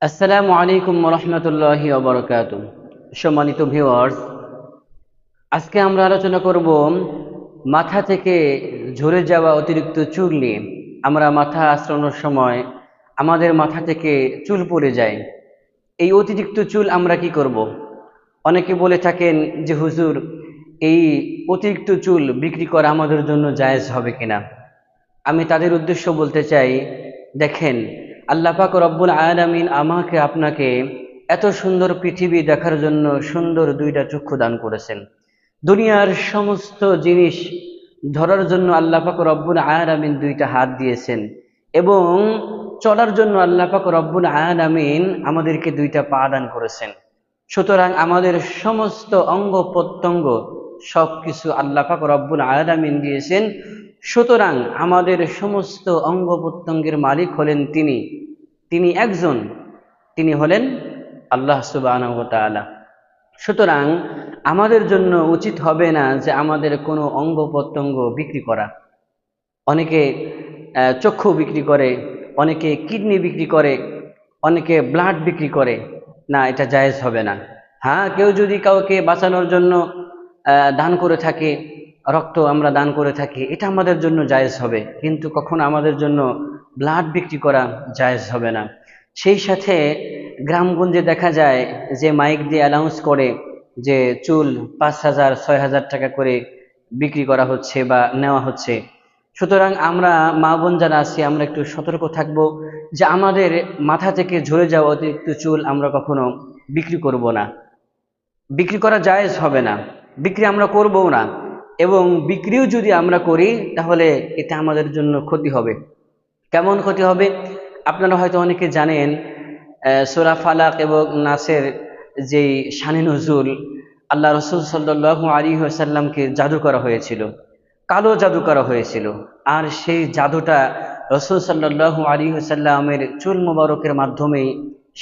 আসসালামু আলাইকুম রহমতুল্লাহি ওয়া বারাকাতুহু। সম্মানিত ভিউয়ার্স, আজকে আমরা আলোচনা করব মাথা থেকে ঝরে যাওয়া অতিরিক্ত চুল নিয়ে। আমরা মাথা আঁচড়ানোর সময় আমাদের মাথা থেকে চুল পড়ে যায়। এই অতিরিক্ত চুল আমরা কি করব? অনেকে বলে থাকেন যে হুজুর, এই অতিরিক্ত চুল বিক্রি করা আমাদের জন্য জায়েজ হবে কিনা। আমি তাদের উদ্দেশ্য বলতে চাই, দেখেন, আল্লাহ পাক রব্বুল আলামিন আমাকে আপনাকে এত সুন্দর পৃথিবী দেখার জন্য সুন্দর দুইটা চক্ষু দান করেছেন। দুনিয়ার সমস্ত জিনিস ধরার জন্য আল্লাহ পাক রব্বুল আলামিন দুইটা হাত দিয়েছেন এবং চলার জন্য আল্লাহ পাক রব্বুল আলামিন আমাদেরকে দুইটা পা দান করেছেন। সুতরাং আমাদের সমস্ত অঙ্গ প্রত্যঙ্গ সবকিছু আল্লাহ পাক রব্বুল আলামিন দিয়েছেন। সুতরাং আমাদের সমস্ত অঙ্গ প্রত্যঙ্গের মালিক হলেন তিনি একজন, তিনি হলেন আল্লাহ সুবহানাহু ওয়া তাআলা। সুতরাং আমাদের জন্য উচিত হবে না যে আমাদের কোনো অঙ্গ প্রত্যঙ্গ বিক্রি করা। অনেকে চক্ষু বিক্রি করে, অনেকে কিডনি বিক্রি করে, অনেকে ব্লাড বিক্রি করে। না, এটা জায়েজ হবে না। হ্যাঁ, কেউ যদি কাউকে বাঁচানোর জন্য দান করে থাকে, রক্ত আমরা দান করে থাকি, এটা আমাদের জন্য জায়েজ হবে, কিন্তু কখনো আমাদের জন্য ব্লাড বিক্রি করা জায়েজ হবে না। সেই সাথে গ্রামগঞ্জে দেখা যায় যে মাইক দিয়ে অ্যানাউন্স করে যে চুল 5,000 6,000 টাকা করে বিক্রি করা হচ্ছে বা নেওয়া হচ্ছে। সুতরাং আমরা মা বোন যারা আছি, আমরা একটু সতর্ক থাকব যে আমাদের মাথা থেকে ঝরে যাওয়া অতিরিক্ত চুল আমরা কখনো বিক্রি করব না। বিক্রি করা জায়েজ হবে না, বিক্রি আমরা করবও না। এবং বিক্রিও যদি আমরা করি তাহলে এটা আমাদের জন্য ক্ষতি হবে। কেমন ক্ষতি হবে? আপনারা হয়তো অনেকে জানেন, সূরা ফালাক এবং নাসের যেই শানে নজুল, আল্লাহ রাসূল সাল্লাল্লাহু আলাইহি ওয়াসাল্লামকে জাদু করা হয়েছিল, কালো জাদু করা হয়েছিল। আর সেই জাদুটা রাসূল সাল্লাল্লাহু আলাইহি ওয়াসাল্লামের চুল মোবারকের মাধ্যমেই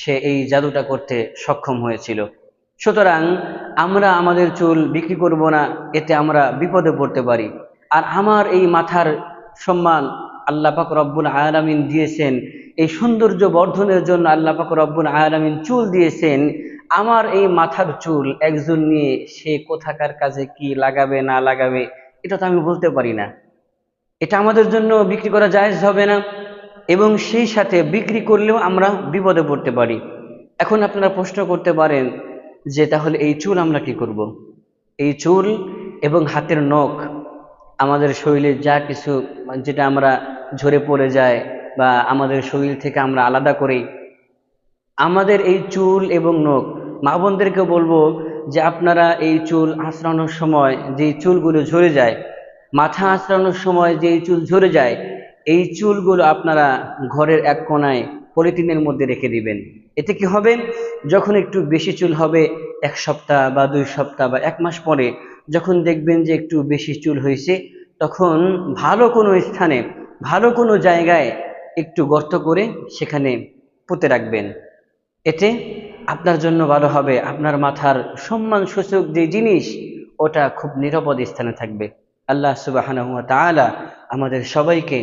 সে এই জাদুটা করতে সক্ষম হয়েছিল। সুতরাং আমরা আমাদের চুল বিক্রি করব না, এতে আমরা বিপদে পড়তে পারি। আর আমার এই মাথার সম্মান আল্লাহ পাক রব্বুল আলামিন দিয়েছেন, এই সৌন্দর্য বর্ধনের জন্য আল্লাহ পাক রব্বুল আলামিন চুল দিয়েছেন। আমার এই মাথার চুল একজন নিয়ে সে কোথাকার কাজে কি লাগাবে না লাগাবে এটা তো আমি বলতে পারি না। এটা আমাদের জন্য বিক্রি করা জায়েজ হবে না, এবং সেই সাথে বিক্রি করলেও আমরা বিপদে পড়তে পারি। এখন আপনারা প্রশ্ন করতে পারেন যে তাহলে এই চুল আমরা কি করব? এই চুল এবং হাতের নখ, আমাদের শরীরে যা কিছু যেটা আমরা ঝরে পড়ে যায় বা আমাদের শরীর থেকে আমরা আলাদা করি, আমাদের এই চুল এবং নখ, মা বোনদেরকে বলবো যে আপনারা এই চুল আঁচড়ানোর সময় যেই চুলগুলো ঝরে যায়, মাথা আঁচড়ানোর সময় যেই চুল ঝরে যায়, এই চুলগুলো আপনারা ঘরের এক কোণায় পলিথিনের মধ্যে রেখে দিবেন। এতে কি হবে? যখন একটু বেশি চুল হবে, 1 সপ্তাহ বা 2 সপ্তাহ বা 1 মাস পরে যখন দেখবেন যে একটু বেশি চুল হয়েছে, তখন ভালো কোনো স্থানে, ভালো কোনো জায়গায় একটু গর্ত করে সেখানে পুঁতে রাখবেন। এতে আপনার জন্য ভালো হবে। আপনার মাথার সম্মানসূচক যে জিনিস, ওটা খুব নিরাপদ স্থানে থাকবে। আল্লাহ সুবহানাহু ওয়া তাআলা আমাদের সবাইকে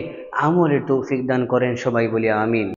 আমলের তৌফিক দান করেন। সবাই বলি আমিন।